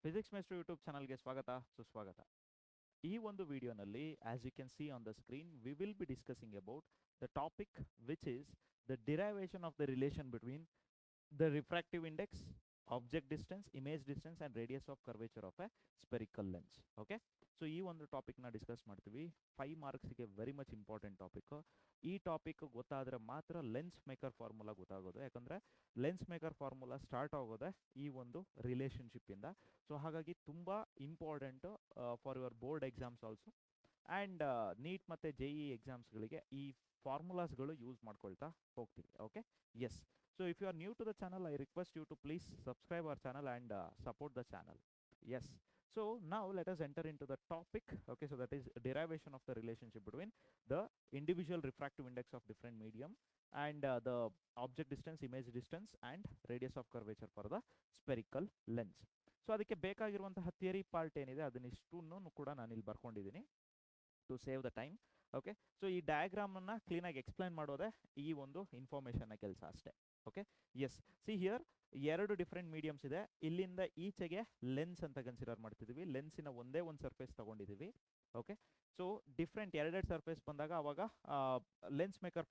Physics ಮೇಸ್ಟ್ರು YouTube ಚಾನಲ್ಗೆ ಸ್ವಾಗತ ಸುಸ್ವಾಗತ. ಈ ಒಂದು ವಿಡಿಯೋನಲ್ಲಿ as you can see on the screen we will be discussing about the topic which is the derivation of the relation between the refractive index, object distance, image distance and radius of curvature of a spherical lens. Okay, so ಈ ಒಂದು topic ನ discuss ಮಾಡ್ತೀವಿ. 5 marks ಗೆ very much important topic. ಈ topic ಗೊತ್ತಾದ್ರೆ ಮಾತ್ರ lens maker formula ಗೊತ್ತಾಗೋದು. ಯಾಕಂದ್ರೆ ಲೆನ್ಸ್ ಮೇಕರ್ ಫಾರ್ಮುಲಾ ಸ್ಟಾರ್ಟ್ ಆಗೋದೆ ಈ ಒಂದು ರಿಲೇಶನ್ಶಿಪ್ ಇಂದ. ಸೊ ಹಾಗಾಗಿ ತುಂಬಾ important for your board exams also and NEET ಮತ್ತೆ JEE ಎಕ್ಸಾಮ್ಸ್ಗಳಿಗೆ ಈ ಫಾರ್ಮುಲಾಸ್ಗಳು ಯೂಸ್ ಮಾಡ್ಕೊಳ್ತಾ ಹೋಗ್ತೀವಿ. Okay, yes. So if you are new to the channel, I request you to please subscribe our channel and support the channel. Yes. So now let us enter into the topic. Okay, so that is derivation of the relationship between the individual refractive index of different medium and the object distance, image distance and radius of curvature for the spherical lens. So ಅದಕ್ಕೆ ಬೇಕಾಗಿರುವಂತಹ theory part ಏನಿದೆ ಅದನ್ನಿಷ್ಟನ್ನು ಕೂಡ ನಾನು ಇಲ್ಲಿ ಬರ್ಕೊಂಡಿದ್ದೀನಿ to save the time. Okay, so ಈ diagram ಅನ್ನ clean ಆಗಿ ಎಕ್ಸ್ಪ್ಲೈನ್ ಮಾಡೋದೇ ಈ ಒಂದು ಇನ್ಫಾರ್ಮೇಶನ್ ಕೆಲಸ ಅಷ್ಟೇ. Okay, yes. ಸಿ ಹಿಯರ್ ಎರಡು ಡಿಫ್ರೆಂಟ್ ಮೀಡಿಯಮ್ಸ್ ಇದೆ. ಇಲ್ಲಿಂದ ಈಚೆಗೆ ಲೆನ್ಸ್ ಅಂತ ಕನ್ಸಿಡರ್ ಮಾಡ್ತಿದೀವಿ. ಲೆನ್ಸಿನ ಒಂದೇ ಒಂದು ಸರ್ಫೇಸ್ ತಗೊಂಡಿದೀವಿ. ಓಕೆ, ಸೊ ಡಿಫ್ರೆಂಟ್ ಎರಡೆರಡು ಸರ್ಫೇಸ್ ಬಂದಾಗ ಅವಾಗ ಲೆನ್ಸ್ ಮೇಕರ್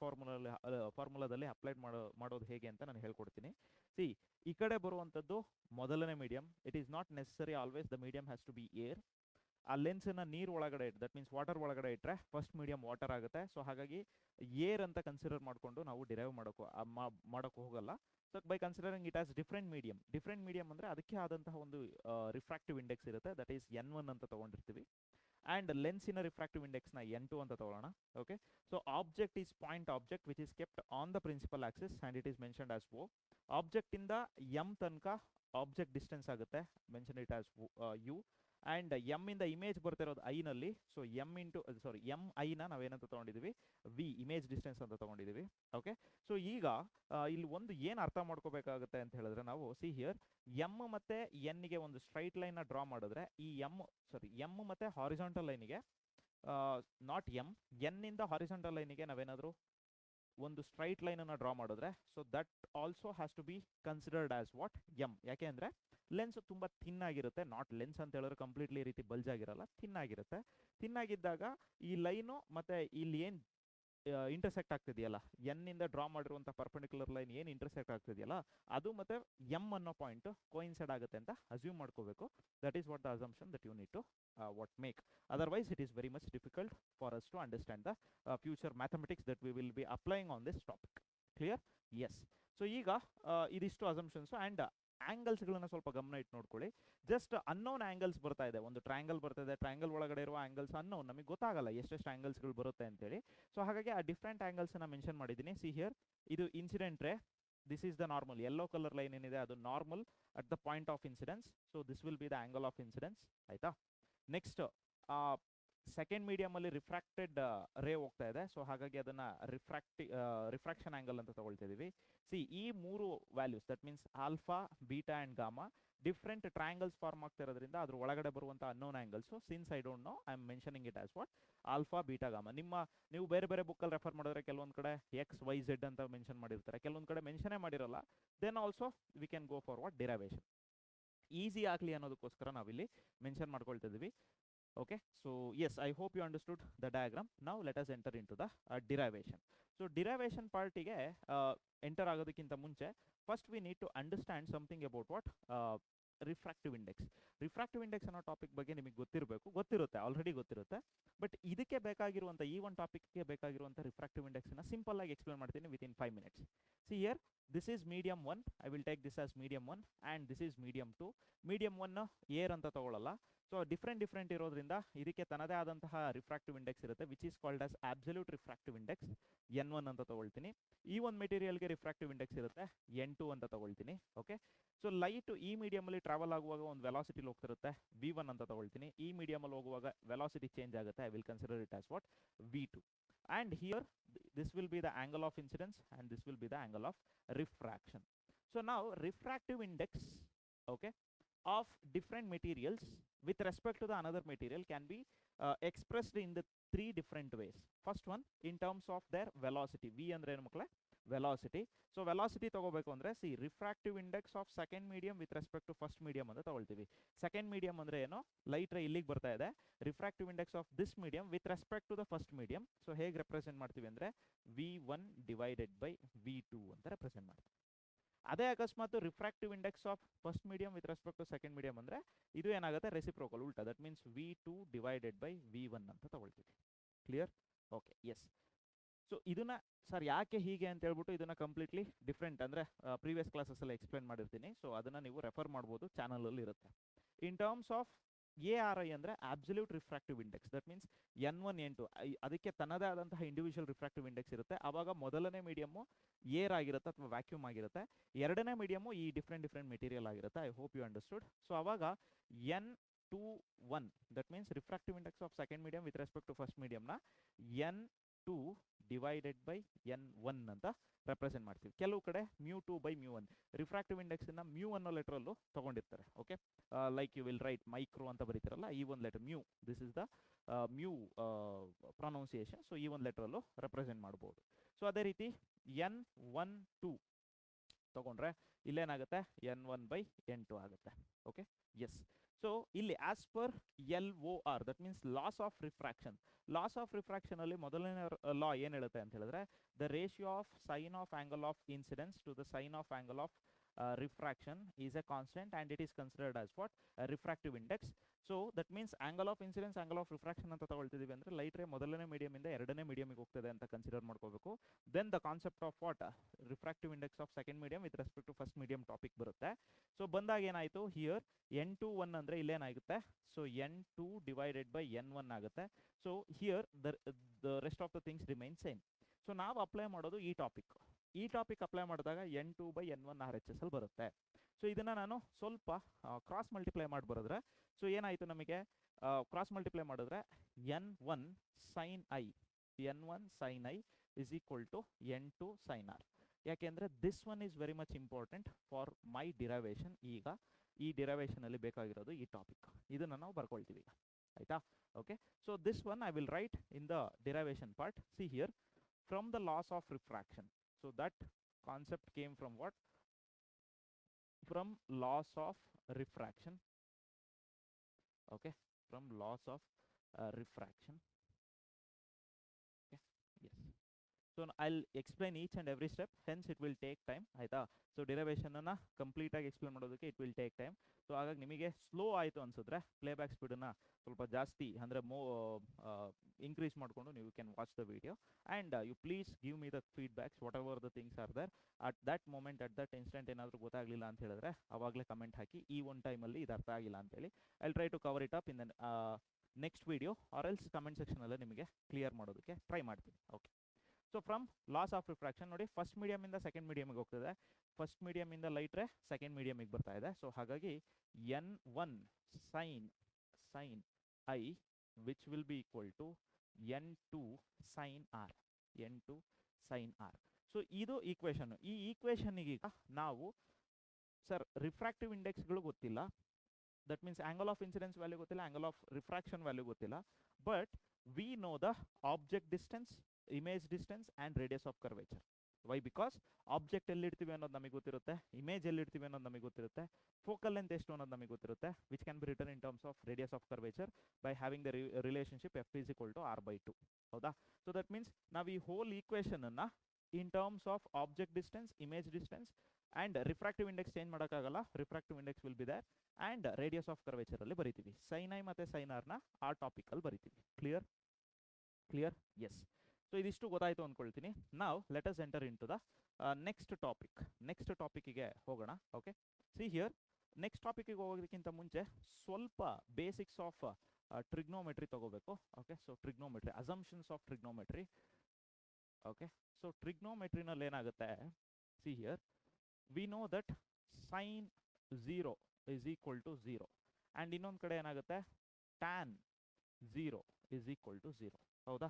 ಫಾರ್ಮುಲಾದಲ್ಲಿ ಅಪ್ಲೈಡ್ ಮಾಡೋದು ಹೇಗೆ ಅಂತ ನಾನು ಹೇಳ್ಕೊಡ್ತೀನಿ. ಸಿ, ಈ ಕಡೆ ಬರುವಂಥದ್ದು ಮೊದಲನೇ medium. It is not necessary always the medium has to be air. ಆ ಲೆನ್ಸನ್ನ ನೀರು ಒಳಗಡೆ ಇಟ್ಟು, ದಟ್ ಮೀನ್ಸ್ ವಾಟರ್ ಒಳಗಡೆ ಇಟ್ಟರೆ ಫಸ್ಟ್ ಮೀಡಿಯಂ ವಾಟರ್ ಆಗುತ್ತೆ. ಸೊ ಹಾಗಾಗಿ ಏರ್ ಅಂತ ಕನ್ಸಿಡರ್ ಮಾಡಿಕೊಂಡು ನಾವು ಡಿರೈವ್ ಮಾಡೋಕೆ ಹೋಗಲ್ಲ. So by considering it as different medium ಅಂದರೆ ಅದಕ್ಕೆ ಆದಂತಹ ಒಂದು ರಿಫ್ರಾಕ್ಟಿವ್ ಇಂಡೆಕ್ಸ್ ಇರುತ್ತೆ. ದಟ್ ಈಸ್ N1 ಅಂತ ತಗೊಂಡಿರ್ತೀವಿ. ಆ್ಯಂಡ್ ಲೆನ್ಸಿನ ರಿಫ್ರಾಕ್ಟಿವ್ ಇಂಡೆಕ್ಸ್ನ N2 ಅಂತ ತಗೊಳ್ಳೋಣ. Okay, so object is point object which is kept on the principal axis and it is mentioned as O. ಆಬ್ಜೆಕ್ಟಿಂದ M ತನಕ ಆಬ್ಜೆಕ್ಟ್ ಡಿಸ್ಟೆನ್ಸ್ ಆಗುತ್ತೆ, mention it as U. And M ಇಂದ image ಬರ್ತಿರೋದು ಐನಲ್ಲಿ. So M ಐನ ನಾವೇನಂತ ತೊಗೊಂಡಿದ್ದೀವಿ, V image distance ಅಂತ ತೊಗೊಂಡಿದ್ದೀವಿ. ಓಕೆ, ಸೊ ಈಗ ಇಲ್ಲಿ ಒಂದು ಏನು ಅರ್ಥ ಮಾಡ್ಕೋಬೇಕಾಗುತ್ತೆ ಅಂತ ಹೇಳಿದ್ರೆ, ನಾವು ಸಿ ಹಿಯರ್ ಎಮ್ ಮತ್ತೆ ಎನ್ಗೆ ಒಂದು ಸ್ಟ್ರೈಟ್ ಲೈನ್ನ ಡ್ರಾ ಮಾಡಿದ್ರೆ ಈ ಎಮ್ ಮತ್ತೆ ಹಾರಿಜಾಂಟಲ್ ಲೈನಿಗೆ, ನಾಟ್ ಎನ್ನಿಂದ ಹಾರಿಜಾಂಟಲ್ ಲೈನಿಗೆ ನಾವೇನಾದರೂ ಒಂದು ಸ್ಟ್ರೈಟ್ ಲೈನನ್ನು ಡ್ರಾ ಮಾಡಿದ್ರೆ, so that also has to be considered as what M. ಯಾಕೆ ಅಂದರೆ ಲೆನ್ಸ್ ತುಂಬ ಥಿನ್ ಆಗಿರುತ್ತೆ. ನಾಟ್ ಲೆನ್ಸ್ ಅಂತ ಹೇಳಿದ್ರೆ ಕಂಪ್ಲೀಟ್ಲಿ ಈ ರೀತಿ ಬಲ್ಜ್ ಆಗಿರಲ್ಲ, ಥಿನ್ ಆಗಿರುತ್ತೆ. ಥಿನ್ ಆಗಿದ್ದಾಗ ಈ ಲೈನು ಮತ್ತೆ ಇಲ್ಲಿ ಏನು ಇಂಟರ್ಸೆಕ್ಟ್ ಆಗ್ತಿದೆಯಲ್ಲ, ಎನ್ನಿಂದ ಡ್ರಾ ಮಾಡಿರುವಂಥ ಪರ್ಪೆಂಡಿಕ್ಯುಲರ್ ಲೈನ್ ಏನು ಇಂಟರ್ಸೆಕ್ಟ್ ಆಗ್ತಿದೆಯಲ್ಲ, ಅದು ಮತ್ತೆ ಎಮ್ ಅನ್ನೋ ಪಾಯಿಂಟ್ ಕೋಇನ್ಸೈಡ್ ಆಗುತ್ತೆ ಅಂತ ಅಸ್ಯೂಮ್ ಮಾಡ್ಕೋಬೇಕು. That is what the assumption that you need to what make. Otherwise it is very much difficult for us to understand the future mathematics that we will be applying on this topic. Clear? Yes. So ಈಗ ಇದಿಷ್ಟು assumptions and ಆ್ಯಂಗಲ್ಸ್ಗಳನ್ನ ಸ್ವಲ್ಪ ಗಮನ ಇಟ್ಟು ನೋಡ್ಕೊಳ್ಳಿ. Just unknown angles ಬರ್ತಾ ಇದೆ. ಒಂದು triangle ಬರ್ತಾ ಇದೆ, ಟ್ರಯಾಂಗಲ್ ಒಳಗಡೆ ಇರುವ ಆ್ಯಂಗಲ್ಸ್ ಅನ್ನೋನ್, ನಮಗೆ ಗೊತ್ತಾಗಲ್ಲ ಎಷ್ಟೆಷ್ಟು ಆ್ಯಂಗಲ್ಸ್ಗಳು ಬರುತ್ತೆ ಅಂತೇಳಿ. ಸೊ ಹಾಗಾಗಿ ಆ ಡಿಫ್ರೆಂಟ್ ಆ್ಯಂಗಲ್ಸನ್ನ ಮೆನ್ಷನ್ ಮಾಡಿದ್ದೀನಿ. ಸಿ ಹಿಯರ್, ಇದು ಇನ್ಸಿಡೆಂಟ್ ರೇ, this is the normal. Yellow colour line ಏನಿದೆ ಅದು normal at the point of incidence. So this will be the angle of incidence. ಆಯ್ತಾ? ನೆಕ್ಸ್ಟ್ ಸೆಕೆಂಡ್ ಮೀಡಿಯಮಲ್ಲಿ ರಿಫ್ರಾಕ್ಟೆಡ್ ರೇ ಹೋಗ್ತಾ ಇದೆ. ಸೊ ಹಾಗಾಗಿ ಅದನ್ನು ರಿಫ್ರಾಕ್ಷನ್ ಆ್ಯಂಗಲ್ ಅಂತ ತಗೊಳ್ತಿದ್ದೀವಿ. ಸಿ, ಈ ಮೂರು values, that means alpha, beta and gamma, different triangles form ಆಗ್ತಿರೋದ್ರಿಂದ ಅದ್ರ ಒಳಗಡೆ ಬರುವಂಥ unknown angles. Since I don't know, I am mentioning it as what alpha, beta, gamma. ನೀವು ಬೇರೆ ಬೇರೆ ಬುಕ್ಕಲ್ಲಿ ರೆಫರ್ ಮಾಡಿದ್ರೆ ಕೆಲವೊಂದು ಕಡೆ XYZ ಅಂತ ಮೆನ್ಷನ್ ಮಾಡಿರ್ತಾರೆ, ಕೆಲವೊಂದು ಕಡೆ ಮೆನ್ಷನೇ ಮಾಡಿರಲ್ಲ. Then also we can go for what derivation. Easy ಆಗಲಿ ಅನ್ನೋದಕ್ಕೋಸ್ಕರ ನಾವಿಲ್ಲಿ ಮೆನ್ಷನ್ ಮಾಡ್ಕೊಳ್ತಿದ್ದೀವಿ. Okay, so yes, I hope you understood the diagram. Now let us enter into the derivation. So derivation part ಗೆ enter ಆಗೋದಕ್ಕಿಂತ ಮುಂಚೆ first we need to understand something about what refractive index. Refractive index ಅನ್ನೋ topic ಬಗ್ಗೆ ನಿಮಗೆ ಗೊತ್ತಿರುತ್ತೆ, already ಗೊತ್ತಿರುತ್ತೆ. But ಇದಕ್ಕೆ ಬೇಕಾಗಿರುವಂಥ ಈ ಒಂದು ಟಾಪಿಕ್ಗೆ ಬೇಕಾಗಿರುವಂಥ ರಿಫ್ರಾಕ್ಟಿವ್ ಇಂಡೆಕ್ಸ್ನ ಸಿಂಪಲ್ ಆಗಿ ಎಕ್ಸ್ಪ್ಲೇನ್ ಮಾಡ್ತೀನಿ within 5 minutes. See here, this is medium 1. I will take this as medium 1 and this is medium 2. Medium 1 air ಅಂತ ತಗೊಳ್ಳಲ್ಲ. ಸೊ ಡಿಫ್ರೆಂಟ್ ಇರೋದ್ರಿಂದ ಇದಕ್ಕೆ ತನ್ನದೇ ಆದಂತಹ ರಿಫ್ರಾಕ್ಟಿವ್ ಇಂಡೆಕ್ಸ್ ಇರುತ್ತೆ, which is called as absolute refractive index, N1 ಅಂತ ತಗೊಳ್ತೀನಿ. ಈ ಒಂದು ಮೆಟೀರಿಯಲ್ಗೆ ರಿಫ್ರಾಕ್ಟಿವ್ ಇಂಡೆಕ್ಸ್ ಇರುತ್ತೆ N2 ಅಂತ ತಗೊಳ್ತೀನಿ. ಓಕೆ, ಸೊ ಲೈಟ್ ಈ ಮೀಡಿಯಮಲ್ಲಿ ಟ್ರಾವೆಲ್ ಆಗುವಾಗ ಒಂದು ವೆಲಾಸಿಟಿಲಿ ಹೋಗ್ತಿರುತ್ತೆ, V1 ಅಂತ ತಗೊಳ್ತೀನಿ. ಈ ಮೀಡಿಯಮಲ್ಲಿ ಹೋಗುವಾಗ ವೆಲಾಸಿಟಿ ಚೇಂಜ್ ಆಗುತ್ತೆ, I will consider it as what V2. and here this will be the angle of incidence and this will be the angle of refraction. So now refractive index, okay, of different materials with respect to the another material can be expressed in the 3 different ways. First one, in terms of their velocity. V andre ಏನು ಮಕ್ಕಳೇ, velocity. So velocity ತಗೋಬೇಕು ಅಂದರೆ C refractive index of second medium with respect to first medium ಅಂತ ತಗೊಳ್ತೀವಿ. Second medium ಅಂದರೆ ಏನು, light ray ಇಲ್ಲಿಗೆ ಬರ್ತಾ ಇದೆ, refractive index of this medium with respect to the first medium. So ಹೇಗೆ ರೆಪ್ರೆಸೆಂಟ್ ಮಾಡ್ತೀವಿ ಅಂದರೆ V1 ಡಿವೈಡೆಡ್ ಬೈ V2 ಅಂತ ರೆಪ್ರೆಸೆಂಟ್ ಮಾಡ್ತೀವಿ. ಅದೇ ಅಕಸ್ಮಾತ್ refractive index of first medium with respect to second medium ಅಂದರೆ ಇದು ಏನಾಗುತ್ತೆ, ರೆಸಿಪ್ರೋಕಲ್, ಉಲ್ಟಾ. That means V2 divided by V1 ಅಂತ ತಗೊಳ್ತೀವಿ. ಕ್ಲಿಯರ್? Okay, yes. ಸೊ ಇದನ್ನ ಸರ್ ಯಾಕೆ ಹೀಗೆ ಅಂತ ಹೇಳ್ಬಿಟ್ಟು ಇದನ್ನ ಕಂಪ್ಲೀಟ್ಲಿ ಡಿಫ್ರೆಂಟ್ ಅಂದರೆ ಪ್ರೀವಿಯಸ್ ಕ್ಲಾಸಸ್ಸಲ್ಲಿ ಎಕ್ಸ್ಪ್ಲೇನ್ ಮಾಡಿರ್ತೀನಿ. ಸೊ ಅದನ್ನು ನೀವು ರೆಫರ್ ಮಾಡ್ಬೋದು, ಚಾನಲಲ್ಲಿ ಇರುತ್ತೆ. ಇನ್ ಟರ್ಮ್ಸ್ ಆಫ್ ARI ಅಂದರೆ absolute refractive index. That means N1 N2 ಅದಕ್ಕೆ ತನ್ನದೇ ಆದಂತಹ ಇಂಡಿವಿಜುವಲ್ ರಿಫ್ರಾಕ್ಟಿವ್ ಇಂಡೆಕ್ಸ್ ಇರುತ್ತೆ. ಆವಾಗ ಮೊದಲನೇ ಮೀಡಿಯಮ್ಮು ಏರ್ ಆಗಿರುತ್ತೆ ಅಥವಾ ವ್ಯಾಕ್ಯೂಮ್ ಆಗಿರುತ್ತೆ, ಎರಡನೇ ಮೀಡಿಯಮ್ಮು ಈ ಡಿಫ್ರೆಂಟ್ ಮೆಟೀರಿಯಲ್ ಆಗಿರುತ್ತೆ. I hope you understood. So ಆವಾಗ N21 that means refractive index of second medium with respect to first ಮೀಡಿಯಂನ N2 ಡಿವೈಡೆಡ್ ಬೈ N1 ಅಂತ ರೆಪ್ರೆಸೆಂಟ್ ಮಾಡ್ತೀವಿ. ಕೆಲವು ಕಡೆ μ2 ಬೈ μ1 ರಿಫ್ರಾಕ್ಟಿವ್ ಇಂಡೆಕ್ಸ್ ನ μ ಅನ್ನೋ ಲೆಟರಲ್ಲೂ ತಗೊಂಡಿರ್ತಾರೆ. Okay, like you will write micro ಅಂತ ಬರೀತಿರಲ್ಲ, ಈ ಒಂದು letter mu, this is the mu pronunciation. So ಈ ಒಂದು ಲೆಟರಲ್ಲೂ ರೆಪ್ರೆಸೆಂಟ್ ಮಾಡ್ಬೋದು. ಸೊ ಅದೇ ರೀತಿ N12 ತಗೊಂಡ್ರೆ ಇಲ್ಲೇನಾಗುತ್ತೆ, N1 ಬೈ N2 ಆಗುತ್ತೆ. Okay, yes. ಸೊ ಇಲ್ಲಿ as per LOR that means laws of refraction. Laws of refraction ಅಲ್ಲಿ ಮೊದಲನೇ ಲಾ ಏನು ಹೇಳುತ್ತೆ ಅಂತ ಹೇಳಿದ್ರೆ, the ratio of sine of angle of incidence to the sine of angle of refraction is a constant and it is considered as what, a refractive index. So that means angle of incidence, angle of refraction ಅಂತ ತಗೊಳ್ತಿದೀವಿ ಅಂದ್ರೆ light ray ಮೊದಲನೇ medium ಇಂದ ಎರಡನೇ ಮೀಡಿಯಂಗೆ ಹೋಗ್ತದೆ ಅಂತ consider ಮಾಡ್ಕೋಬೇಕು. Then the concept of what, refractive index of second medium with respect to first medium topic ಬರುತ್ತೆ. So ಬಂದಾಗ ಏನಾಯಿತು, ಹಿಯರ್ N21 ಅಂದ್ರೆ ಇಲ್ಲೇನಾಗುತ್ತೆ, so N2 divided by N1 ಆಗುತ್ತೆ. So here the rest of the things remain same. So ನಾವು apply ಮಾಡೋದು ಈ topic apply ಮಾಡಿದಾಗ N2 by N1 RHS ಅಲ್ಲಿ ಬರುತ್ತೆ. ಸೊ ಇದನ್ನು ನಾನು ಸ್ವಲ್ಪ ಕ್ರಾಸ್ ಮಲ್ಟಿಪ್ಲೈ ಮಾಡಿ ಬರೆದ್ರೆ, ಸೊ ಏನಾಯಿತು ನಮಗೆ, ಕ್ರಾಸ್ ಮಲ್ಟಿಪ್ಲೈ ಮಾಡಿದ್ರೆ N1 sine i is equal to N2 sine r. ಯಾಕೆಂದರೆ this one is very much important for my derivation. ಈಗ ಈ ಡಿರೈವೇಷನಲ್ಲಿ ಬೇಕಾಗಿರೋದು ಈ ಟಾಪಿಕ್, ಇದನ್ನು ನಾವು ಬರ್ಕೊಳ್ತೀವಿ ಈಗ, ಆಯಿತಾ? Okay, so this one I will right in the derivation part. See here, from the loss of refraction. So that concept came from what? From loss of refraction. Okay, from loss of refraction. Okay, yes. So I'll explain each and every step, hence it will take time, ಆಯ್ತಾ? So derivation ಅನ್ನ complete ಆಗಿ explain ಮಾಡೋದಕ್ಕೆ it will take time. So ಹಾಗಾಗಿ ನಿಮಗೆ slow ಆಯಿತು ಅನ್ಸಿದ್ರೆ playback ಸ್ಪೀಡನ್ನು ಸ್ವಲ್ಪ ಜಾಸ್ತಿ ಅಂದರೆ ಇನ್ಕ್ರೀಸ್ ಮಾಡಿಕೊಂಡು ನೀವು can watch the video and you please give me the feedbacks whatever the things are there at that moment, at that instant ಏನಾದರೂ ಗೊತ್ತಾಗಲಿಲ್ಲ ಅಂತ ಹೇಳಿದ್ರೆ ಅವಾಗಲೇ ಕಮೆಂಟ್ ಹಾಕಿ, ಈ ಒಂದು ಟೈಮಲ್ಲಿ ಇದು ಅರ್ಥ ಆಗಿಲ್ಲ ಅಂತೇಳಿ. I try to cover it up in the next video or else comment ಸೆಕ್ಷನಲ್ಲೇ ನಿಮಗೆ ಕ್ಲಿಯರ್ ಮಾಡೋದಕ್ಕೆ ಟ್ರೈ ಮಾಡ್ತೀನಿ. Okay, so from laws of refraction ನೋಡಿ, ಫಸ್ಟ್ ಮೀಡಿಯಮಿಂದ ಸೆಕೆಂಡ್ ಮೀಡಿಯಮಿಗೆ ಹೋಗ್ತದೆ, ಫಸ್ಟ್ ಮೀಡಿಯಮಿಂದ ಲೈಟ್ ರೇ ಸೆಕೆಂಡ್ ಮೀಡಿಯಮಿಗೆ ಬರ್ತಾ ಇದೆ. ಸೊ ಹಾಗಾಗಿ N1 sine i which will be equal to N2 sine r. So ಇದು ಈಕ್ವೇಷನ್. ಈ ಈಕ್ವೇಷನ್ನಿಗೆ ನಾವು ಸರ್ ರಿಫ್ರಾಕ್ಟಿವ್ ಇಂಡೆಕ್ಸ್ಗಳು ಗೊತ್ತಿಲ್ಲ, that means angle of incidence value ಗೊತ್ತಿಲ್ಲ, ಆಂಗಲ್ ಆಫ್ ರಿಫ್ರಾಕ್ಷನ್ ವ್ಯಾಲ್ಯೂ ಗೊತ್ತಿಲ್ಲ, but we know the object distance, image distance and radius of curvature. Why? Because object ಎಲ್ಲಿಡ್ತೀವಿ ಅನ್ನೋದು ನಮಗೆ ಗೊತ್ತಿರುತ್ತೆ, ಇಮೇಜ್ ಎಲ್ಲಿಡ್ತೀವಿ ಅನ್ನೋದು ನಮಗೆ ಗೊತ್ತಿರುತ್ತೆ, ಫೋಕಲ್ ಲೆಂತ್ ಎಷ್ಟು ಅನ್ನೋದು ನಮಗೆ ಗೊತ್ತಿರುತ್ತೆ, which can be return in terms of radius of curvature by having the relationship F is equal to R/2. ಹೌದಾ? ಸೊ ದಟ್ ಮೀನ್ಸ್ ನಾವು ಈ ಹೋಲ್ ಈಕ್ವೇಷನನ್ನು in terms of object distance, image distance and refractive index change ಮಾಡೋಕ್ಕಾಗಲ್ಲ, refractive index will be there and radius of ಕರ್ವೇಚರಲ್ಲಿ ಬರಿತೀವಿ. Sine I ಮತ್ತು sign ಆರ್ನ ಆ ಟಾಪಿಕಲ್ಲಿ ಬರಿತೀವಿ. ಕ್ಲಿಯರ್? ಎಸ್. ಸೊ ಇದಿಷ್ಟು ಗೊತ್ತಾಯಿತು ಅಂದ್ಕೊಳ್ತೀನಿ. ನಾವು let us enter in to the next ಟಾಪಿಕ್ಕಿಗೆ ಹೋಗೋಣ. ಓಕೆ, ಸಿ ಹಿಯರ್, ನೆಕ್ಸ್ಟ್ ಟಾಪಿಕ್ಕಿಗೆ ಹೋಗೋದಕ್ಕಿಂತ ಮುಂಚೆ ಸ್ವಲ್ಪ ಬೇಸಿಕ್ಸ್ ಆಫ್ ಟ್ರಿಗ್ನೋಮೆಟ್ರಿ ತಗೋಬೇಕು. Okay, so trigonometry, assumptions of trigonometry. Okay, so ಟ್ರಿಗ್ನೋಮೆಟ್ರಿನಲ್ಲಿ ಏನಾಗುತ್ತೆ, see here, we know that sine 0 is equal to 0 and ಇನ್ನೊಂದು ಕಡೆ ಏನಾಗುತ್ತೆ, ಟ್ಯಾನ್ 0 is equal to 0. ಹೌದಾ?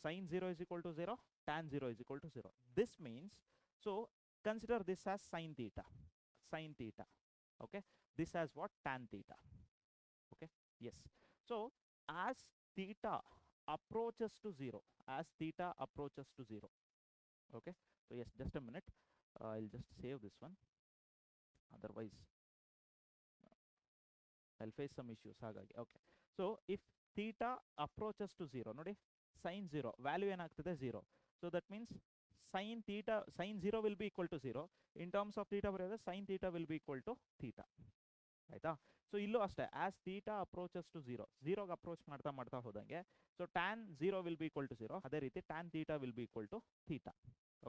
Sin 0 is equal to 0, tan 0 is equal to 0. This means, so consider this as sin theta. Okay, this as what? Tan theta. Okay, yes. So as theta approaches to 0, okay, So yes, just a minute. I'll just save this one. Otherwise, I'll face some issues. ಹಾಗಾಗಿ okay. So if theta approaches to 0 ನೋಡಿ, sine 0 value ಏನಾಗ್ತದೆ 0. So that means sine theta, sine 0 will be equal to 0. In terms of theta ಬರೆಯೋದು sine theta will be equal to theta. ಆಯ್ತಾ? So ಇಲ್ಲೂ ಅಷ್ಟೇ, as theta approaches to 0, 0ಗೆ approach ಮಾಡ್ತಾ ಮಾಡ್ತಾ ಹೋದಂಗೆ, so tan 0 will be equal to 0. ಅದೇ ರೀತಿ tan theta will be equal to theta.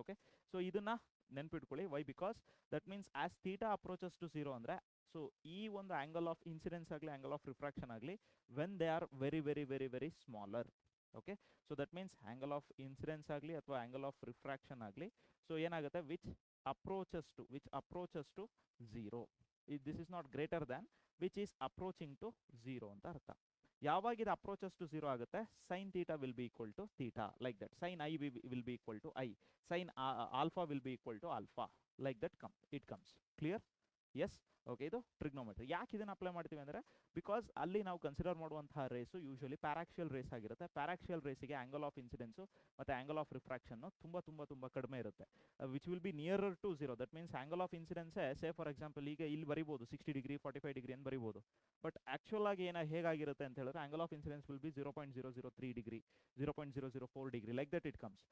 Okay, so ಇದನ್ನ ನೆನ್ಪಿಟ್ಕೊಳ್ಳಿ. Why? Because that means as theta approaches to 0 ಅಂದರೆ, ಸೊ ಈ ಒಂದು ಆಂಗಲ್ ಆಫ್ ಇನ್ಸಿಡೆನ್ಸ್ ಆಗಲಿ ಆಂಗಲ್ ಆಫ್ ರಿಫ್ರಾಕ್ಷನ್ ಆಗಲಿ when they are very very very very smaller. Okay, so that means angle of incidence ಆಗಲಿ ಅಥವಾ angle of refraction ಆಗಲಿ, so ಏನಾಗುತ್ತೆ, which approaches to 0. This is not greater than which is approaching to 0 ಅಂತ ಅರ್ಥ. ಯಾವಾಗ ಇದು approaches to 0 ಆಗುತ್ತೆ, sine theta will be equal to theta, like that. Sine I will be equal to I, sine alpha will be equal to alpha, like that it comes. Clear? Yes. Okay, ಇದು trigonometry. ಯಾಕೆ ಇದನ್ನು apply ಮಾಡ್ತೀವಿ ಅಂದರೆ, because ಅಲ್ಲಿ ನಾವು consider ಮಾಡುವಂತಹ race usually paraxial rays ಆಗಿರುತ್ತೆ. Paraxial ರೇಸಿಗೆ ಆಂಗಲ್ ಆಫ್ ಇನ್ಸಿಡೆನ್ಸು ಮತ್ತು ಆಂಗಲ್ ಆಫ್ ರಿಫ್ರಾಕ್ಷನ್ನು ತುಂಬ ಕಡಿಮೆ ಇರುತ್ತೆ, which will be nearer to 0. That means angle of ಇನ್ಸಿಡೆನ್ಸೇ ಸೇ ಫಾರ್ ಎಕ್ಸಾಂಪಲ್ ಈಗ ಇಲ್ಲಿ ಬರಿಬೋದು 60 ಡಿಗ್ರಿ 45 ಡಿಗ್ರಿ ಅಂತ ಬರಿಬೋದು. ಬಟ್ ಆ್ಯಕ್ಚುಲ್ ಆಗಿ ಹೇಗಾಗಿರುತ್ತೆ ಅಂತ ಹೇಳಿದ್ರೆ, angle of incidence will be 0.003 degree, 0.004 degree, like that it comes.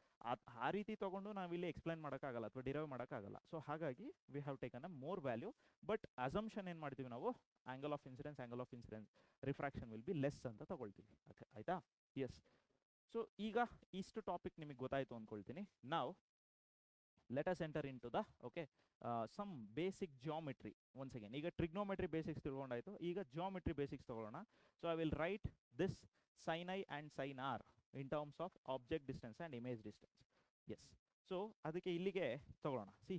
ಆ ರೀತಿ ತೊಗೊಂಡು ನಾವಿಲ್ಲಿ ಎಕ್ಸ್ಪ್ಲೈನ್ ಮಾಡೋಕ್ಕಾಗಲ್ಲ ಅಥವಾ ಡಿರೈವ್ ಮಾಡೋಕ್ಕಾಗಲ್ಲ. ಸೊ ಹಾಗಾಗಿ we have taken a more value. But assumption ಏನು ಮಾಡ್ತೀವಿ ನಾವು, angle of incidence refraction will be less ಅಂತ ತಗೊಳ್ತೀವಿ. ಓಕೆ, ಆಯ್ತಾ? ಎಸ್. ಸೊ ಈಗ ಇಷ್ಟು ಟಾಪಿಕ್ ನಿಮಗೆ ಗೊತ್ತಾಯ್ತು ಅಂದ್ಕೊಳ್ತೀನಿ. ನಾವು let us enter in to the some basic geometry once again. ಈಗ ಟ್ರಿಗ್ನೋಮೆಟ್ರಿ ಬೇಸಿಕ್ಸ್ ತಿಳ್ಕೊಂಡಾಯ್ತು, ಈಗ ಜಿಯೋಮೆಟ್ರಿ ಬೇಸಿಕ್ಸ್ ತಗೊಳ್ಳೋಣ. So I will write this sine I and sine R in terms of object distance and image distance. Yes. So ಅದಕ್ಕೆ ಇಲ್ಲಿಗೆ ತಗೊಳ್ಳೋಣ. See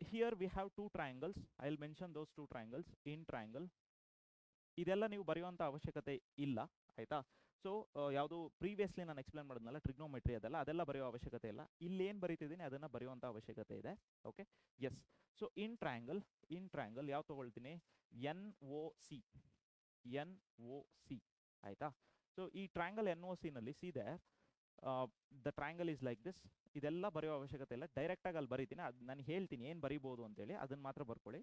here we have two triangles. I'll mention those two triangles in triangle. ಇದೆಲ್ಲ ನೀವು ಬರೆಯುವಂಥ ಅವಶ್ಯಕತೆ ಇಲ್ಲ, ಆಯ್ತಾ? So ಯಾವುದು previously ನಾನು ಎಕ್ಸ್ಪ್ಲೇನ್ ಮಾಡಿದ್ನಲ್ಲ ಟ್ರಿಗ್ನೋಮೆಟ್ರಿ, ಅದೆಲ್ಲ ಬರೆಯೋ ಅವಶ್ಯಕತೆ ಇಲ್ಲ. ಇಲ್ಲಿ ಏನು ಬರೀತಿದ್ದೀನಿ ಅದನ್ನು ಬರೆಯುವಂಥ ಅವಶ್ಯಕತೆ ಇದೆ. Okay, yes. So in triangle ಯಾವ ತಗೊಳ್ತೀನಿ, NOC, ಆಯ್ತಾ? ಸೊ ಈ ಟ್ರಯಾಂಗಲ್ NOC ನಲ್ಲಿ see the triangle is like this. ಇದೆಲ್ಲ ಬರೆಯೋ ಅವಶ್ಯಕತೆ ಇಲ್ಲ, ಡೈರೆಕ್ಟಾಗಿ ಅಲ್ಲಿ ಬರೀತೀನಿ. ಅದು ನಾನು ಹೇಳ್ತೀನಿ ಏನು ಬರಿಬೋದು ಅಂತೇಳಿ, ಅದನ್ನು ಮಾತ್ರ ಬರ್ಕೊಳ್ಳಿ.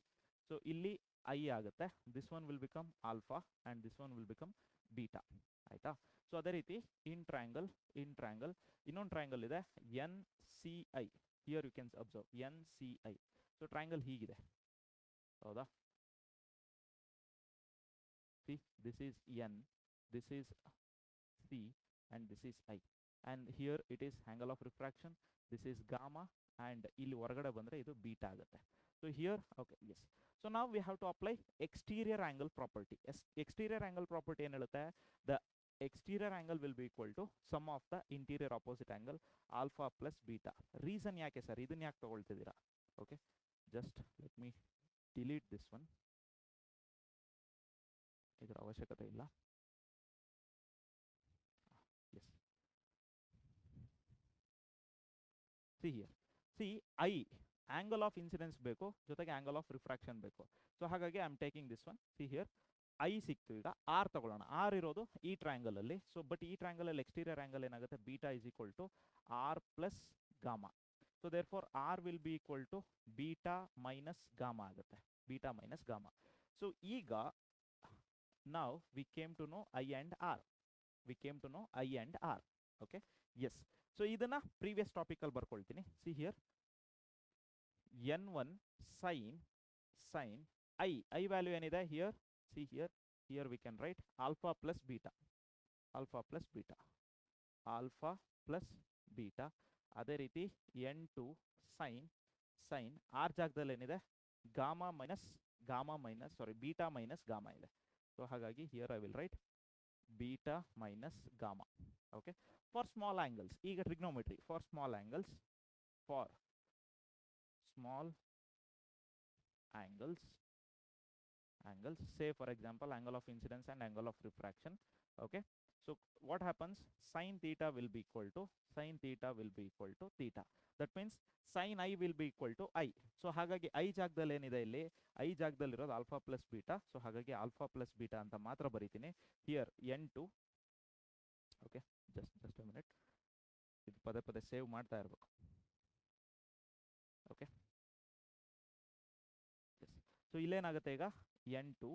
ಸೊ ಇಲ್ಲಿ ಐ ಆಗುತ್ತೆ, this one will become alpha and this one will become beta, ಆಯಿತಾ? ಸೊ ಅದೇ ರೀತಿ ಇನ್ ಟ್ರಯಾಂಗಲ್ ಇನ್ನೊಂದು ಟ್ರಯಾಂಗಲ್ ಇದೆ NCI. Here you can observe NCI. So triangle ಹೀಗಿದೆ, ಹೌದಾ? See, this is N, this is C and this is I, and here it is angle of refraction, this is gamma, and ಇಲ್ಲಿ ಹೊರಗಡೆ ಬಂದರೆ ಇದು beta ಆಗುತ್ತೆ. So here okay, yes. So ನಾವು we have to apply exterior angle property. Exterior angle property ಏನು ಹೇಳುತ್ತೆ, the exterior angle will be equal to sum of the interior opposite angle alpha plus beta. Reason ಯಾಕೆ sir, ಇದನ್ನ ಯಾಕೆ ತಗೊಳ್ತಿದ್ದೀರಾ? Okay, just let me delete this one, ಇದರ ಅವಶ್ಯಕತೆ ಇಲ್ಲ. Yes. See here. See, angle of incidence ಬೇಕು, ಜೊತೆಗೆ angle of refraction ಬೇಕು. ಸೊ ಹಾಗಾಗಿ I am taking this one. See here I ಸಿಕ್ತು. ಈಗ ಆರ್ ತಗೊಳ್ಳೋಣ. ಆರ್ ಇರೋದು ಈ ಟ್ರಯಾಂಗಲ್ ಅಲ್ಲಿ. ಸೊ ಬಟ್ ಈ ಟ್ರಯಾಂಗಲ್ ಅಲ್ಲಿ ಎಕ್ಸ್ಟೀರಿಯರ್ ಆಂಗಲ್ ಏನಾಗುತ್ತೆ, beta is equal to R plus gamma. So there fore R will be equal to beta minus gamma ಆಗುತ್ತೆ, ಬೀಟಾ ಮೈನಸ್ ಗಾಮಾ. ಸೊ ಈಗ ನಾವು we came to know I and R. Okay, yes. So ಇದನ್ನ previous ಟಾಪಿಕಲ್ಲಿ ಬರ್ಕೊಳ್ತೀನಿ. C here N1 sine i value ಏನಿದೆ here, see here we can write alpha plus beta. ಅದೇ ರೀತಿ N2 sine r ಜಾಗದಲ್ಲಿ ಏನಿದೆ, beta minus gamma ಇದೆ. So ಹಾಗಾಗಿ here I will write beta minus gamma. Okay, for small angles, ಈಗ trigonometry for small angles, say for example angle of incidence and angle of refraction. Okay, so what happens, sin theta will be equal to theta. That means sin I will be equal to I. So ಹಾಗಾಗಿ i ಜಾಗದಲ್ಲಿ ಏನಿದೆ, ಇಲ್ಲಿ i ಜಾಗದಲ್ಲಿರೋದು alpha plus beta. So ಹಾಗಾಗಿ alpha plus beta ಅಂತ ಮಾತ್ರ ಬರೀತೀನಿ. Here N2. Okay, just a minute, ಇದು ಪದೇ ಸೇವ್ ಮಾಡ್ತಾ ಇರಬೇಕು. ಸೊ ಇಲ್ಲೇನಾಗುತ್ತೆ ಈಗ n2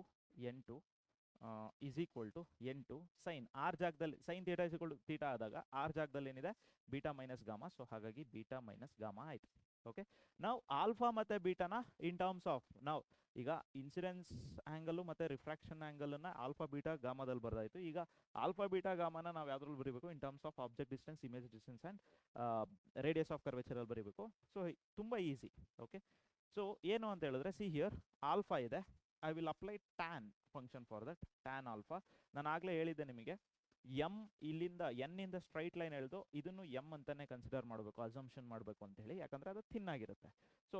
is equal to n2 sin r ಜಾಗದಲ್ಲಿ sin theta is equal to theta ಆದಾಗ r ಜಾಗದಲ್ಲಿ ಏನಿದೆ ಬೀಟಾ ಮೈನಸ್ ಗಾಮಾ. ಸೊ ಹಾಗಾಗಿ ಬೀಟಾ ಮೈನಸ್ ಗಾಮಾ ಆಯ್ತು. ಓಕೆ, ನಾವು ಆಲ್ಫಾ ಮತ್ತೆ ಬೀಟಾನ ಇನ್ ಟರ್ಮ್ಸ್ ಆಫ್ ನಾವು ಈಗ ಇನ್ಸಿಡೆನ್ಸ್ ಆ್ಯಂಗಲ್ ಮತ್ತೆ ರಿಫ್ರಾಕ್ಷನ್ ಆ್ಯಂಗಲನ್ನು ಆಲ್ಫಾ ಬೀಟಾ ಗಾಮಾದಲ್ಲಿ ಬರ್ದಾಯಿತು. ಈಗ ಆಲ್ಫಾ ಬೀಟಾ ಗಾಮಾನ ನಾವು ಯಾವ್ದ್ರಲ್ಲಿ ಬರೀಬೇಕು? In terms of object distance, image distance and radius of ಕರ್ವೇಚರಲ್ಲಿ ಬರೀಬೇಕು. ಸೊ ತುಂಬ ಈಸಿ. ಓಕೆ, ಸೊ ಏನು ಅಂತ ಹೇಳಿದ್ರೆ, ಸಿ ಹಿಯರ್ ಆಲ್ಫಾ ಇದೆ. I will apply tan function for that. Tan alpha ನಾನು ಆಗಲೇ ಹೇಳಿದ್ದೆ ನಿಮಗೆ, ಎಮ್ ಇಲ್ಲಿಂದ ಎನ್ನಿಂದ ಸ್ಟ್ರೈಟ್ ಲೈನ್ ಎಳೆದು ಇದನ್ನು ಎಮ್ ಅಂತಾನೆ ಕನ್ಸಿಡರ್ ಮಾಡಬೇಕು, ಅಸಂಪ್ಷನ್ ಮಾಡಬೇಕು ಅಂತ ಹೇಳಿ, ಯಾಕಂದರೆ ಅದು ಥಿನ್ ಆಗಿರುತ್ತೆ. ಸೊ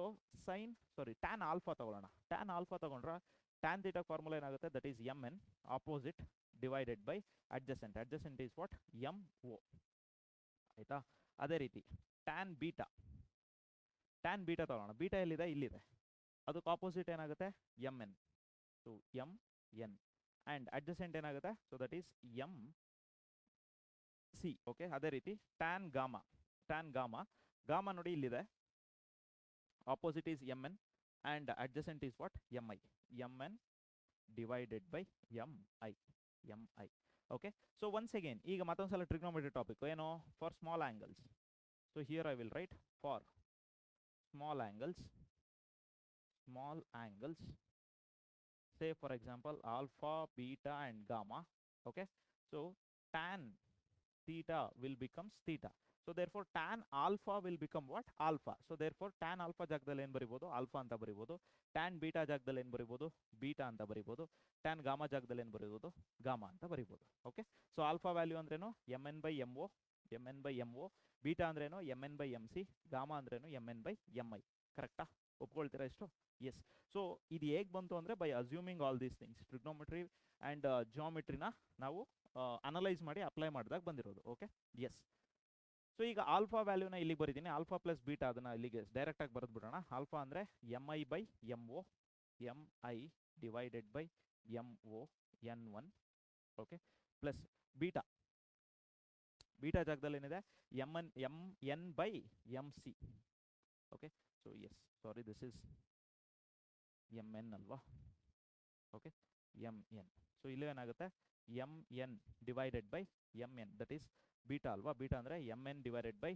ಟ್ಯಾನ್ ಆಲ್ಫಾ ತಗೊಳ್ಳೋಣ. ಟ್ಯಾನ್ ಆಲ್ಫಾ ತಗೊಂಡ್ರೆ ಟ್ಯಾನ್ ಥೀಟಾ ಫಾರ್ಮುಲಾ ಏನಾಗುತ್ತೆ? That is M N opposite divided by adjacent. Adjacent is what? M O. ಆಯಿತಾ? ಅದೇ ರೀತಿ ಟ್ಯಾನ್ ಬೀಟಾ ತಗೊಳ್ಳೋಣ. ಬೀಟಾ ಎಲ್ಲಿದೆ? ಇಲ್ಲಿದೆ. ಅದಕ್ಕೆ ಆಪೋಸಿಟ್ ಏನಾಗುತ್ತೆ? M N. So M N and adjacent ಏನಾಗುತ್ತೆ? So that is M C. Okay, ಅದೇ ರೀತಿ ಟ್ಯಾನ್ ಗಾಮಾ ನೋಡಿ ಇಲ್ಲಿದೆ. Opposite is M N and adjacent is what? M I. M N divided by M I. Okay, so once again ಈಗ ಮತ್ತೊಂದ್ಸಲ trigonometry topic ಏನು? For small angles. So here I will write for small angles, say for example alpha, beta and gamma. Okay, so tan theta will becomes theta. So therefore tan alpha will become what? Alpha. So therefore tan alpha ಜಾಗದಲ್ಲಿ ಏನು ಬರಿಬೋದು? Alpha ಅಂತ ಬರಿಬೋದು. tan beta ಜಾಗದಲ್ಲಿ ಏನು ಬರಿಬೋದು? Beta ಅಂತ ಬರಿಬೋದು. tan gamma ಜಾಗದಲ್ಲಿ ಏನು ಬರಿಬೋದು? ಗಾಮಾ ಅಂತ ಬರಿಬೋದು. ಓಕೆ, ಸೊ ಆಲ್ಫಾ ವ್ಯಾಲ್ಯೂ ಅಂದ್ರೇನು? mn by mo. ಬೀಟಾ ಅಂದ್ರೇನು? mn by mc. ಗಾಮಾ ಅಂದ್ರೇನು? mn by mi. ಕರೆಕ್ಟಾ? ಒಪ್ಕೊಳ್ತೀರಾ ಇಷ್ಟು? ಎಸ್. ಸೊ ಇದು ಹೇಗೆ ಬಂತು ಅಂದರೆ, by assuming all these things, trigonometry and ಜಿಯೋಮೆಟ್ರಿನ ನಾವು ಅನಲೈಸ್ ಮಾಡಿ ಅಪ್ಲೈ ಮಾಡಿದಾಗ ಬಂದಿರೋದು. Okay, yes. ಸೊ ಈಗ ಆಲ್ಫಾ ವ್ಯಾಲ್ಯೂನ ಇಲ್ಲಿಗೆ ಬರೀತೀನಿ. ಆಲ್ಫಾ ಪ್ಲಸ್ ಬೀಟಾ ಅದನ್ನು ಇಲ್ಲಿಗೆ ಡೈರೆಕ್ಟಾಗಿ ಬರೆದು ಬಿಡೋಣ. ಆಲ್ಫಾ ಅಂದರೆ mi by mo, mi divided by mo n1. Okay, plus beta ಜಾಗದಲ್ಲಿ ಏನಿದೆ? mn by mc. Okay, so yes, sorry, this is mn ಅಲ್ವಾ? Okay, mn. ಸೊ ಇಲ್ಲಿ ಏನಾಗುತ್ತೆ? mn divided by mn, that is beta ಅಲ್ವಾ? Beta ಅಂದರೆ mn divided by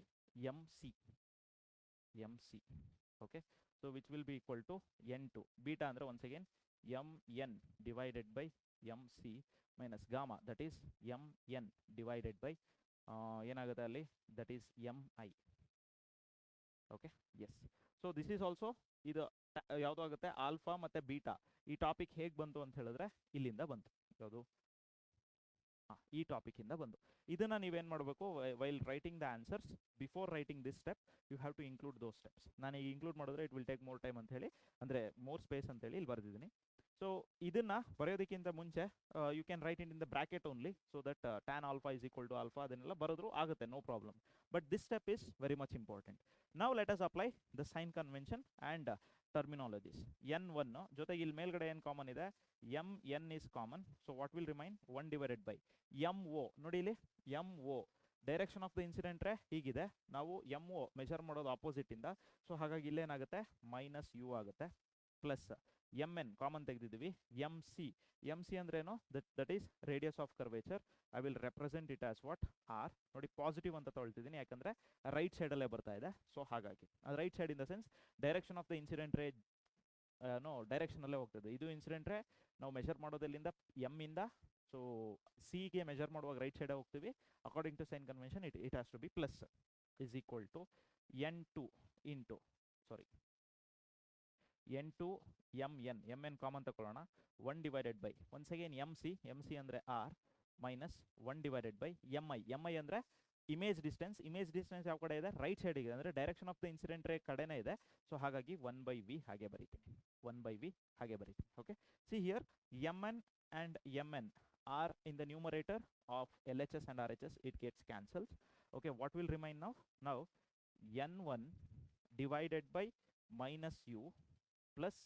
mc. Okay, so which will be equal to n2. Beta ಅಂದರೆ once again mn divided by mc minus gamma, that is mn divided by ಏನಾಗುತ್ತೆ ಅಲ್ಲಿ? That is mi. Okay, yes. So this is also, ಇದು ಯಾವುದು ಆಗುತ್ತೆ? Alpha ಮತ್ತು beta. ಈ topic ಹೇಗೆ ಬಂತು ಅಂತ ಹೇಳಿದ್ರೆ ಇಲ್ಲಿಂದ ಬಂತು. ಯಾವುದು? ಈ ಟಾಪಿಕಿಂದ ಬಂದು ಇದನ್ನು ನೀವೇನು ಮಾಡಬೇಕು? While writing the answers, before writing this step you have to include those steps. ನಾನು ಈಗ ಇನ್ಕ್ಲೂಡ್ ಮಾಡಿದ್ರೆ it will take more time ಅಂತ ಹೇಳಿ, ಅಂದರೆ ಮೋರ್ ಸ್ಪೇಸ್ ಅಂತೇಳಿ ಇಲ್ಲಿ ಬರೆದಿದ್ದೀನಿ. ಸೊ ಇದನ್ನು ಬರೆಯೋದಕ್ಕಿಂತ ಮುಂಚೆ you can write in the bracket only, so that tan alpha is equal to alpha, ಅದನ್ನೆಲ್ಲ ಬರೆದ್ರು ಆಗುತ್ತೆ, no problem. But this step is very much important. ನಾವು let us apply the sign convention and terminologies. n1 ಜೊತೆಗೆ ಇಲ್ಲಿ ಮೇಲ್ಗಡೆ ಏನು common ಇದೆ? mn is common. So what will remain? 1 divided by mo. ನೋಡಿ ಇಲ್ಲಿ mo direction of the incident ray ಹೀಗಿದೆ. ನಾವು mo ಮೆಜರ್ ಮಾಡೋದು ಆಪೋಸಿಟ್ ಇಂದ. ಸೊ ಹಾಗಾಗಿ ಇಲ್ಲೇನಾಗುತ್ತೆ? ಮೈನಸ್ ಯು ಆಗುತ್ತೆ. ಪ್ಲಸ್ mn ಕಾಮನ್ ತೆಗೆದಿದ್ದೀವಿ. mc ಅಂದ್ರೇನು? That is radius of curvature. I will represent it as what? R. ನೋಡಿ ಪಾಸಿಟಿವ್ ಅಂತ ತೊಳ್ತಿದ್ದೀನಿ, ಯಾಕಂದರೆ ರೈಟ್ ಸೈಡಲ್ಲೇ ಬರ್ತಾ ಇದೆ. ಸೊ ಹಾಗಾಗಿ right side in the sense direction of the incident ray ಡೈರೆಕ್ಷನಲ್ಲೇ ಹೋಗ್ತದೆ. ಇದು ಇನ್ಸಿಡೆಂಟ್ ರೇ ನಾವು ಮೆಜರ್ ಮಾಡೋದಲ್ಲಿಂದ ಎಮ್ ಇಂದ, ಸೊ ಸಿಗೆ ಮೆಜರ್ ಮಾಡುವಾಗ ರೈಟ್ ಸೈಡೇ ಹೋಗ್ತೀವಿ. According to sign convention it has to be plus is equal to n2 mn common ತಗೊಳ್ಳೋಣ. 1 divided by once again mc ಅಂದರೆ R minus 1 divided by mi ಅಂದರೆ ಇಮೇಜ್ ಡಿಸ್ಟೆನ್ಸ್ ಯಾವ ಕಡೆ ಇದೆ? ರೈಟ್ ಸೈಡಿಗೆ, ಅಂದರೆ ಡೈರೆಕ್ಷನ್ ಆಫ್ ದ ಇನ್ಸಿಡೆಂಟ್ ರೇ ಕಡೆನೇ ಇದೆ. ಸೊ ಹಾಗಾಗಿ 1/v ಹಾಗೆ ಬರೀತೀನಿ. Okay, see here mn and mn are in the numerator of LHS and RHS. It gets cancelled. Okay, what will remain now? Now n1 divided by minus u plus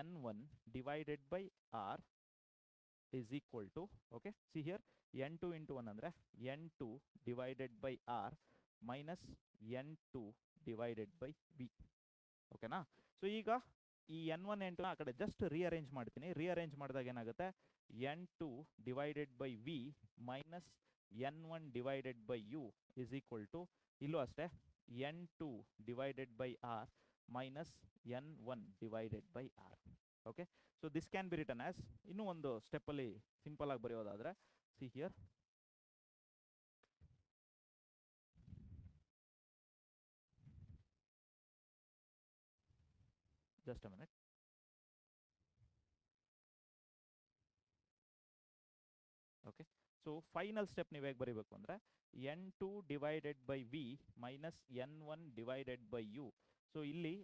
n1 divided by r is equal to, okay, see here n2 into 1 andre n2 divided by r minus n2 divided by v. Okay na? So ಈಗ ಈ n1 n2 ಆ ಕಡೆ just rearrange ಮಾಡ್ತೀನಿ. Rearrange ಮಾಡಿದಾಗ ಏನಾಗುತ್ತೆ, n2 divided by v minus n1 divided by u is equal to, ಇಲ್ಲೂ ಅಷ್ಟೇ, n2 divided by r minus n1 divided by r. Okay, so this can be written as, ಇನ್ನೂ ಒಂದು ಸ್ಟೆಪ್ಪಲ್ಲಿ simple ಆಗಿ ಬರೆಯೋದಾದ್ರೆ, see here, just a minute. Okay, so final step ನೀವು ಹೇಗೆ ಬರೀಬೇಕು ಅಂದರೆ, n2 divided by v minus n1 divided by u. So ಇಲ್ಲಿ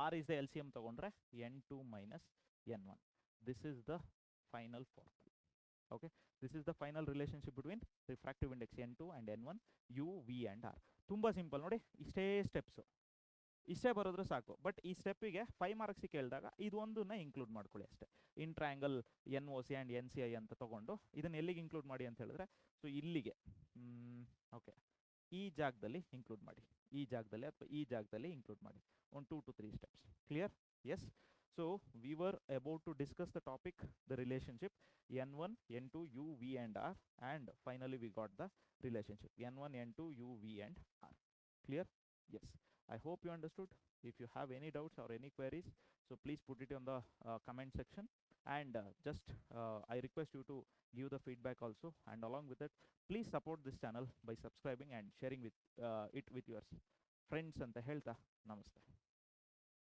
r is the L C M ತಗೊಂಡ್ರೆ n2 minus n1. This is the final formula. Okay, this is the final relationship between refractive index n2 and n1, u, v and r. ತುಂಬ simple ನೋಡಿ, ಇಷ್ಟೇ steps, ಇಷ್ಟೇ ಬರೋದ್ರೆ ಸಾಕು. But ಈ ಸ್ಟೆಪ್ಪಿಗೆ 5 ಮಾರ್ಕ್ಸಿಗೆ ಕೇಳಿದಾಗ ಇದು ಒಂದನ್ನ ಇನ್ಕ್ಲೂಡ್ ಮಾಡ್ಕೊಳ್ಳಿ ಅಷ್ಟೇ. In triangle N O C and N C I ಅಂತ ತೊಗೊಂಡು ಇದನ್ನು ಎಲ್ಲಿಗೆ ಇನ್ಕ್ಲೂಡ್ ಮಾಡಿ ಅಂತ ಹೇಳಿದ್ರೆ, ಸೊ ಇಲ್ಲಿಗೆ, ಓಕೆ, ಈ ಜಾಗದಲ್ಲಿ ಇನ್ಕ್ಲೂಡ್ ಮಾಡಿ, ಈ ಜಾಗದಲ್ಲಿ ಅಥವಾ ಈ ಜಾಗದಲ್ಲಿ ಇನ್ಕ್ಲೂಡ್ ಮಾಡಿ. ಒಂದು 2 to 3 steps. Clear? Yes. So we were about to discuss the topic, the relationship n1, n2, u, v and r, and finally we got the relationship n1, n2, u, v and r. Clear? Yes. I hope you understood. If you have any doubts or any queries, so please put it on the comment section, and I request you to give the feedback also, and along with that, please support this channel by subscribing and sharing with it with your friends ಅಂತ ಹೇಳ್ತಾ, ನಮಸ್ತೆ.